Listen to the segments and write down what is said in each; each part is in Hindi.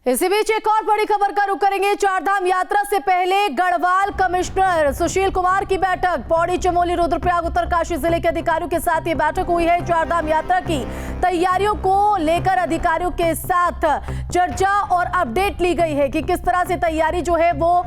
इसी बीच एक और बड़ी खबर का रुख करेंगे। चारधाम यात्रा से पहले गढ़वाल कमिश्नर सुशील कुमार की बैठक। पौड़ी, चमोली, रुद्रप्रयाग, उत्तरकाशी जिले के अधिकारियों के साथ ये बैठक हुई है। चारधाम यात्रा की तैयारियों को लेकर अधिकारियों के साथ चर्चा और अपडेट ली गई है कि किस तरह से तैयारी जो है वो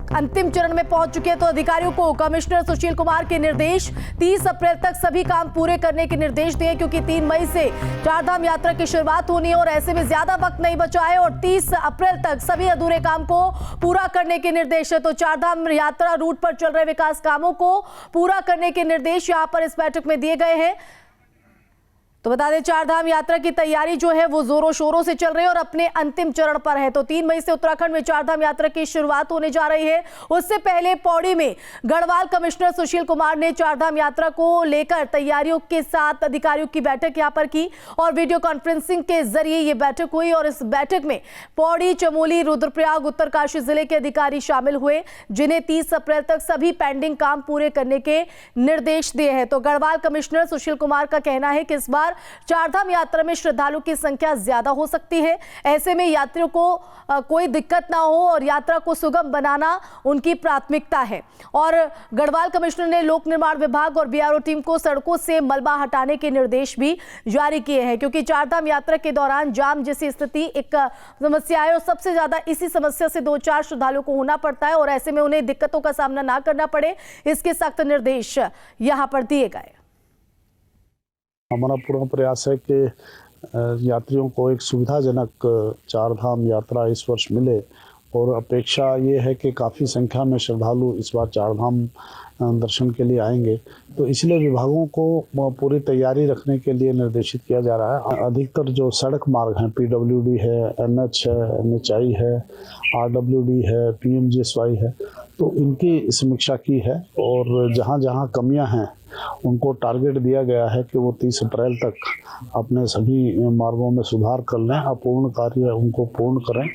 अंतिम चरण में पहुंच चुके हैं। तो अधिकारियों को कमिश्नर सुशील कुमार के निर्देश, 30 अप्रैल तक सभी काम पूरे करने के निर्देश दिए, क्योंकि 3 मई से चारधाम यात्रा की शुरुआत होनी है और ऐसे में ज्यादा वक्त नहीं बचा है और 30 अप्रैल तक सभी अधूरे काम को पूरा करने के निर्देश है। तो चारधाम यात्रा रूट पर चल रहे विकास कामों को पूरा करने के निर्देश यहां पर इस बैठक में दिए गए हैं। तो बता दें, चारधाम यात्रा की तैयारी जो है वो जोरों शोरों से चल रही है और अपने अंतिम चरण पर है। तो 3 मई से उत्तराखंड में चारधाम यात्रा की शुरुआत होने जा रही है। उससे पहले पौड़ी में गढ़वाल कमिश्नर सुशील कुमार ने चारधाम यात्रा को लेकर तैयारियों के साथ अधिकारियों की बैठक यहां पर की और वीडियो कॉन्फ्रेंसिंग के जरिए ये बैठक हुई और इस बैठक में पौड़ी, चमोली, रुद्रप्रयाग, उत्तरकाशी जिले के अधिकारी शामिल हुए, जिन्हें 30 अप्रैल तक सभी पेंडिंग काम पूरे करने के निर्देश दिए हैं। तो गढ़वाल कमिश्नर सुशील कुमार का कहना है कि इस बार चारधाम यात्रा में श्रद्धालुओं की संख्या ज्यादा हो सकती है। ऐसे में यात्रियों को कोई दिक्कत ना हो और यात्रा को सुगम बनाना उनकी प्राथमिकता है। और गढ़वाल कमिश्नर ने लोक निर्माण विभाग और बीआरओ टीम को सड़कों से मलबा हटाने के निर्देश भी जारी किए हैं, क्योंकि चारधाम यात्रा के दौरान जाम जैसी स्थिति एक समस्या है और सबसे ज्यादा इसी समस्या से 2-4 श्रद्धालुओं को होना पड़ता है और ऐसे में उन्हें दिक्कतों का सामना ना करना पड़े, इसके सख्त निर्देश यहां पर दिए गए। हमारा पूरा प्रयास है कि यात्रियों को एक सुविधाजनक चारधाम यात्रा इस वर्ष मिले और अपेक्षा ये है कि काफ़ी संख्या में श्रद्धालु इस बार चारधाम दर्शन के लिए आएंगे। तो इसलिए विभागों को पूरी तैयारी रखने के लिए निर्देशित किया जा रहा है। अधिकतर जो सड़क मार्ग हैं, PWD है, NH है, NHI है, RWD है, PMGSY है, तो इनकी समीक्षा की है और जहाँ जहाँ कमियाँ हैं उनको टारगेट दिया गया है कि वो 30 अप्रैल तक अपने सभी मार्गों में सुधार कर लें, अपूर्ण कार्य उनको पूर्ण करें।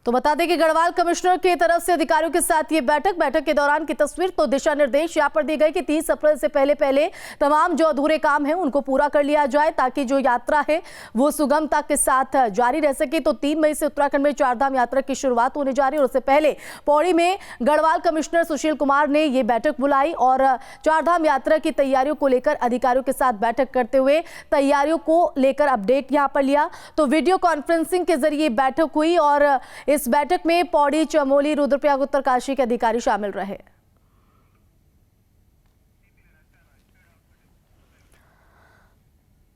तो बता दें कि गढ़वाल कमिश्नर की तरफ से अधिकारियों के साथ ये बैठक के दौरान की तस्वीर। तो दिशा निर्देश यहाँ पर दी गई कि 30 अप्रैल से पहले तमाम जो अधूरे काम हैं उनको पूरा कर लिया जाए, ताकि जो यात्रा है वो सुगमता के साथ जारी रह सके। तो 3 मई से उत्तराखंड में चारधाम यात्रा की शुरुआत होने जा रही है और उससे पहले पौड़ी में गढ़वाल कमिश्नर सुशील कुमार ने ये बैठक बुलाई और चारधाम यात्रा की तैयारियों को लेकर अधिकारियों के साथ बैठक करते हुए तैयारियों को लेकर अपडेट यहाँ पर लिया। तो वीडियो कॉन्फ्रेंसिंग के जरिए बैठक हुई और इस बैठक में पौड़ी, चमोली, रुद्रप्रयाग, उत्तरकाशी के अधिकारी शामिल रहे।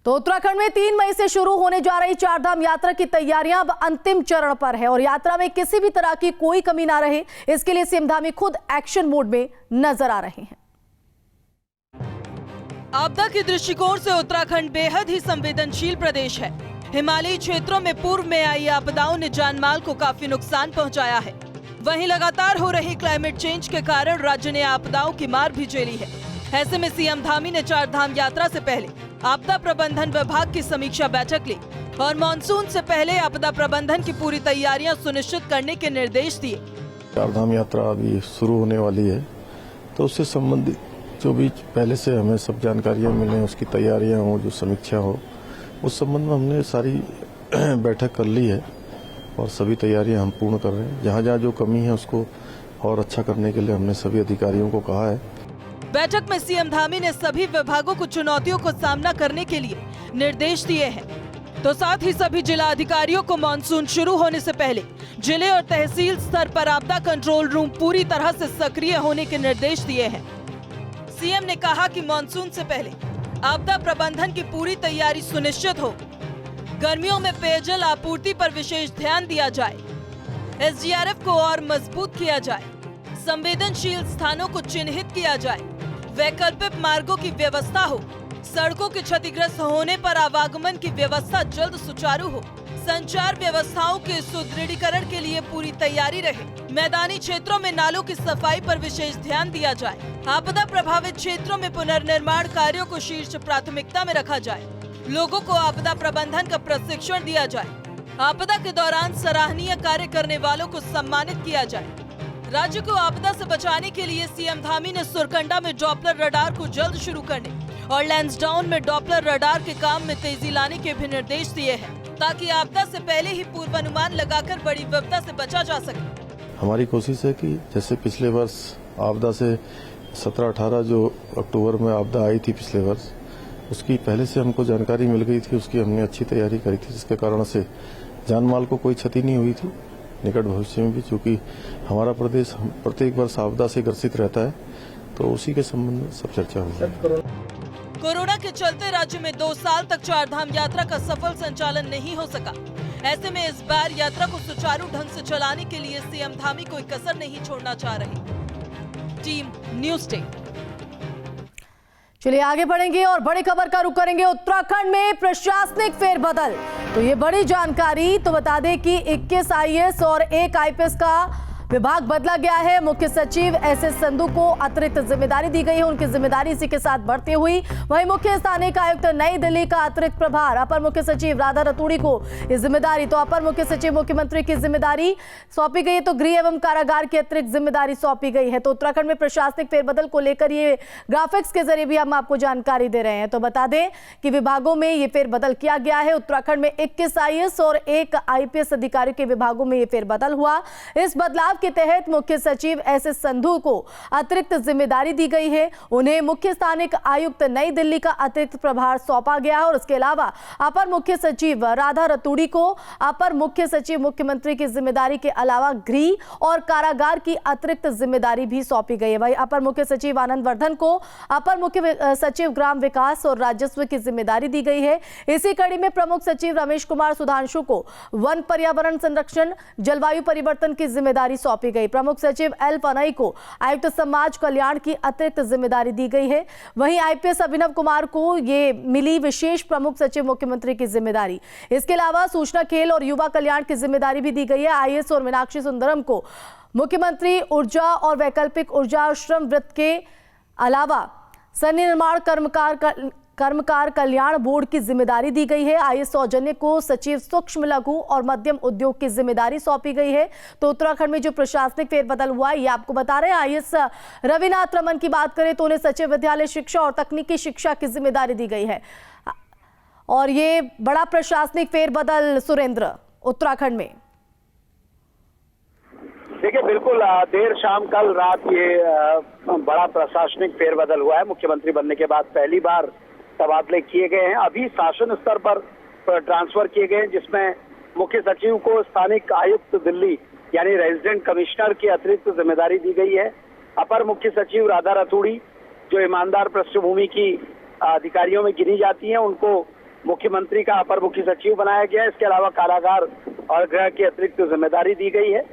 तो उत्तराखंड में 3 मई से शुरू होने जा रही चारधाम यात्रा की तैयारियां अब अंतिम चरण पर है और यात्रा में किसी भी तरह की कोई कमी ना रहे, इसके लिए सीएम धामी खुद एक्शन मोड में नजर आ रहे हैं। आपदा के दृष्टिकोण से उत्तराखंड बेहद ही संवेदनशील प्रदेश है। हिमालयी क्षेत्रों में पूर्व में आई आपदाओं ने जानमाल को काफी नुकसान पहुंचाया है। वहीं लगातार हो रही क्लाइमेट चेंज के कारण राज्य ने आपदाओं की मार भी झेली है। ऐसे में सीएम धामी ने चारधाम यात्रा से पहले आपदा प्रबंधन विभाग की समीक्षा बैठक ली और मानसून से पहले आपदा प्रबंधन की पूरी तैयारियां सुनिश्चित करने के निर्देश दिए। चारधाम यात्रा अभी शुरू होने वाली है, तो उससे संबंधित जो भी पहले से हमें सब जानकारियां मिले, उसकी तैयारियां हो, जो समीक्षा हो, उस संबंध में हमने सारी बैठक कर ली है और सभी तैयारियां हम पूर्ण कर रहे हैं। जहाँ जहाँ जो कमी है उसको और अच्छा करने के लिए हमने सभी अधिकारियों को कहा है। बैठक में सीएम धामी ने सभी विभागों को चुनौतियों को सामना करने के लिए निर्देश दिए हैं। तो साथ ही सभी जिला अधिकारियों को मानसून शुरू होने से पहले जिले और तहसील स्तर पर आपदा कंट्रोल रूम पूरी तरह से सक्रिय होने के निर्देश दिए हैं। सीएम ने कहा कि मानसून से पहले आपदा प्रबंधन की पूरी तैयारी सुनिश्चित हो। गर्मियों में पेयजल आपूर्ति पर विशेष ध्यान दिया जाए। SDRF को और मजबूत किया जाए। संवेदनशील स्थानों को चिन्हित किया जाए। वैकल्पिक मार्गों की व्यवस्था हो। सड़कों के क्षतिग्रस्त होने पर आवागमन की व्यवस्था जल्द सुचारू हो। संचार व्यवस्थाओं के सुदृढ़ीकरण के लिए पूरी तैयारी रहे। मैदानी क्षेत्रों में नालों की सफाई पर विशेष ध्यान दिया जाए। आपदा प्रभावित क्षेत्रों में पुनर्निर्माण कार्यों को शीर्ष प्राथमिकता में रखा जाए। लोगों को आपदा प्रबंधन का प्रशिक्षण दिया जाए। आपदा के दौरान सराहनीय कार्य करने वालों को सम्मानित किया जाए। राज्य को आपदा से बचाने के लिए सीएम धामी ने सुरकंडा में डॉपलर रडार को जल्द शुरू करने और लैंसडाउन में डॉपलर रडार के काम में तेजी लाने के भी निर्देश दिए हैं। ताकि आपदा से पहले ही पूर्वानुमान लगाकर बड़ी विपदा से बचा जा सके। हमारी कोशिश है कि जैसे पिछले वर्ष आपदा से 17-18 जो अक्टूबर में आपदा आई थी पिछले वर्ष, उसकी पहले से हमको जानकारी मिल गई थी, उसकी हमने अच्छी तैयारी करी थी, जिसके कारण से जान माल को कोई क्षति नहीं हुई थी। निकट भविष्य में भी चूंकि हमारा प्रदेश प्रत्येक वर्ष आपदा से ग्रसित रहता है, तो उसी के संबंध में सब चर्चा हुई। कोरोना के चलते राज्य में 2 साल तक चारधाम यात्रा का सफल संचालन नहीं हो सका। ऐसे में इस बार यात्रा को सुचारू ढंग से चलाने के लिए सीएम धामी कोई कसर नहीं छोड़ना चाह रहे। Team news day. चलिए आगे बढ़ेंगे और बड़ी खबर का रुख करेंगे उत्तराखंड में प्रशासनिक फेरबदल। तो ये बड़ी जानकारी तो बता दें कि 21 आईएएस और 1 आईपीएस का विभाग बदला गया है। मुख्य सचिव एसएस संधू को अतिरिक्त जिम्मेदारी दी गई है, उनकी जिम्मेदारी इसी के साथ बढ़ती हुई। वहीं मुख्य स्थानिक आयुक्त नई दिल्ली का अतिरिक्त प्रभार अपर मुख्य सचिव राधा रतूड़ी को इस जिम्मेदारी, तो अपर मुख्य सचिव मुख्यमंत्री की जिम्मेदारी सौंपी गई है, तो गृह एवं कारागार की अतिरिक्त जिम्मेदारी सौंपी गई है। तो उत्तराखंड में प्रशासनिक फेरबदल को लेकर ये ग्राफिक्स के जरिए भी हम आपको जानकारी दे रहे हैं। तो बता दें कि विभागों में ये फेरबदल किया गया है। उत्तराखंड में 21 आईएएस और 1 आईपीएस अधिकारियों के विभागों में ये फेरबदल हुआ। इस बदलाव के तहत मुख्य सचिव एसएस संधू को अतिरिक्त जिम्मेदारी दी गई है। उन्हें मुख्य स्थानिक आयुक्त नई दिल्ली का अतिरिक्त प्रभार सौंपा गया है और इसके अलावा अपर मुख्य सचिव राधा रतूड़ी को अपर मुख्य सचिव मुख्यमंत्री की जिम्मेदारी के अलावा गृह और कारागार की अतिरिक्त जिम्मेदारी भी सौंपी गई है। वहीं अपर मुख्य सचिव आनंद वर्धन को अपर मुख्य सचिव ग्राम विकास और राजस्व की जिम्मेदारी दी गई है। इसी कड़ी में प्रमुख सचिव रमेश कुमार सुधांशु को वन पर्यावरण संरक्षण जलवायु परिवर्तन की जिम्मेदारी सौंपी गई। प्रमुख सचिव एल पनई को आयुक्त समाज कल्याण की अतिरिक्त जिम्मेदारी दी गई है। वहीं आईपीएस अभिनव कुमार को ये मिली विशेष प्रमुख सचिव मुख्यमंत्री की जिम्मेदारी। इसके अलावा सूचना खेल और युवा कल्याण की जिम्मेदारी भी दी गई है। आईएएस और मीनाक्षी सुंदरम को मुख्यमंत्री ऊर्जा और वैकल्पिक ऊर्जा श्रम वृत्त के अलावा सन्निर्माण कर्मकार कल्याण बोर्ड की जिम्मेदारी दी गई है। आईएएस सौजन्य को सचिव सूक्ष्म लघु और मध्यम उद्योग की जिम्मेदारी सौंपी गई है। तो उत्तराखंड में जो प्रशासनिक फेरबदल हुआ ये आपको बता रहे हैं। आईएएस रविनाथ रमन की बात करें तो उन्हें सचिव विद्यालय शिक्षा और तकनीकी शिक्षा की जिम्मेदारी दी गई है। और ये बड़ा प्रशासनिक फेरबदल सुरेंद्र उत्तराखंड में। देखिए बिल्कुल देर शाम कल रात ये बड़ा प्रशासनिक फेरबदल हुआ है। मुख्यमंत्री बनने के बाद पहली बार तबादले किए गए हैं। अभी शासन स्तर पर ट्रांसफर किए गए हैं, जिसमें मुख्य सचिव को स्थानिक आयुक्त दिल्ली यानी रेजिडेंट कमिश्नर की अतिरिक्त जिम्मेदारी दी गई है। अपर मुख्य सचिव राधा रतूड़ी जो ईमानदार पृष्ठभूमि की अधिकारियों में गिनी जाती हैं, उनको मुख्यमंत्री का अपर मुख्य सचिव बनाया गया है। इसके अलावा कारागार और गृह की अतिरिक्त जिम्मेदारी दी गई है।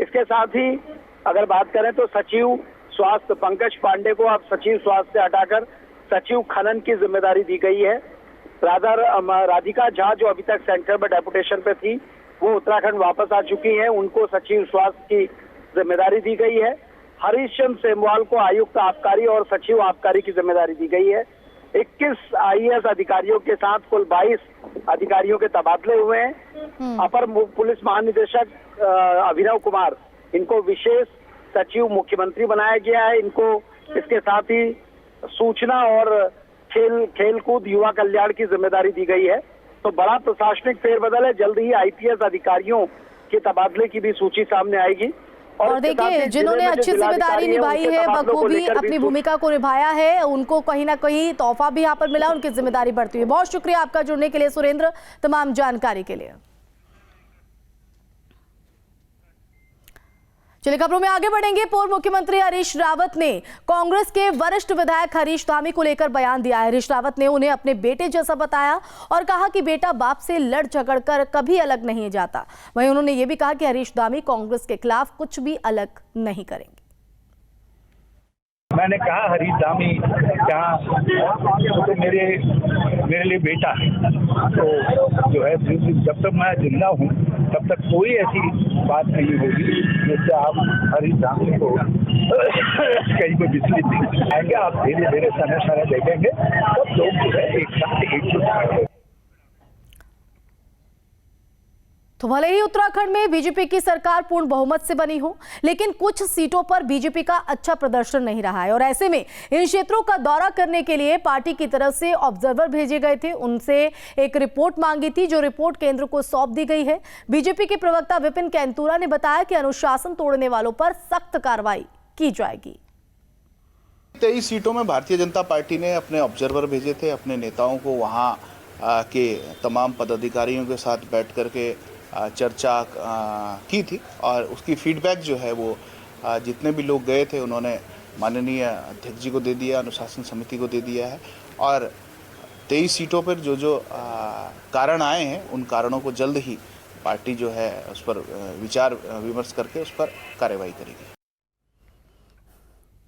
इसके साथ ही अगर बात करें तो सचिव स्वास्थ्य पंकज पांडे को अब सचिव स्वास्थ्य से हटाकर सचिव खनन की जिम्मेदारी दी गई है। राधिका झा जो अभी तक सेंटर में डेपुटेशन पे थी, वो उत्तराखंड वापस आ चुकी हैं, उनको सचिव स्वास्थ्य की जिम्मेदारी दी गई है। हरीश चंद्र सेमवाल को आयुक्त आबकारी और सचिव आबकारी की जिम्मेदारी दी गई है। 21 आईएएस अधिकारियों के साथ कुल 22 अधिकारियों के तबादले हुए हैं। अपर पुलिस महानिदेशक अभिनव कुमार, इनको विशेष सचिव मुख्यमंत्री बनाया गया है। इनको इसके साथ ही सूचना और खेलकूद युवा कल्याण की जिम्मेदारी दी गई है। तो बड़ा प्रशासनिक फेरबदल है। जल्द ही आईपीएस अधिकारियों के तबादले की भी सूची सामने आएगी। और देखिए जिन्होंने अच्छी जिम्मेदारी निभाई है, बखूबी अपनी भूमिका को निभाया है, उनको कहीं ना कहीं तोहफा भी यहाँ पर मिला, उनकी जिम्मेदारी बढ़ती हुई। बहुत शुक्रिया आपका जुड़ने के लिए सुरेंद्र, तमाम जानकारी के लिए। चलिए खबरों में आगे बढ़ेंगे। पूर्व मुख्यमंत्री हरीश रावत ने कांग्रेस के वरिष्ठ विधायक हरीश धामी को लेकर बयान दिया है। हरीश रावत ने उन्हें अपने बेटे जैसा बताया और कहा कि बेटा बाप से लड़ झगड़ कर कभी अलग नहीं जाता। वहीं उन्होंने ये भी कहा कि हरीश धामी कांग्रेस के खिलाफ कुछ भी अलग नहीं करेंगे। मैंने कहा हरीश धामी क्या तो मेरे लिए बेटा है, तो जो है जब तक मैं जिंदा हूँ तब तक कोई ऐसी बात नहीं होगी जिससे आप हरीश धामी को कहीं पर विचलित नहीं आएंगे। आप धीरे धीरे समय देखेंगे सब लोग जो है एक साथ एकजुट। तो भले ही उत्तराखंड में बीजेपी की सरकार पूर्ण बहुमत से बनी हो, लेकिन कुछ सीटों पर बीजेपी का अच्छा प्रदर्शन नहीं रहा है और ऐसे में इन क्षेत्रों का दौरा करने के लिए पार्टी की तरफ से ऑब्जर्वर भेजे गए थे। उनसे एक रिपोर्ट मांगी थी, जो रिपोर्ट केंद्र को सौंप दी गई है। बीजेपी के प्रवक्ता विपिन कैंतुरा ने बताया कि अनुशासन तोड़ने वालों पर सख्त कार्रवाई की जाएगी। 23 सीटों में भारतीय जनता पार्टी ने अपने ऑब्जर्वर भेजे थे, अपने नेताओं को वहाँ के तमाम पदाधिकारियों के साथ बैठ करके चर्चा की थी और उसकी फीडबैक जो है वो जितने भी लोग गए थे उन्होंने माननीय अध्यक्ष जी को दे दिया, अनुशासन समिति को दे दिया है और 23 सीटों पर जो कारण आए हैं उन कारणों को जल्द ही पार्टी जो है उस पर विचार विमर्श करके उस पर कार्रवाई करेगी।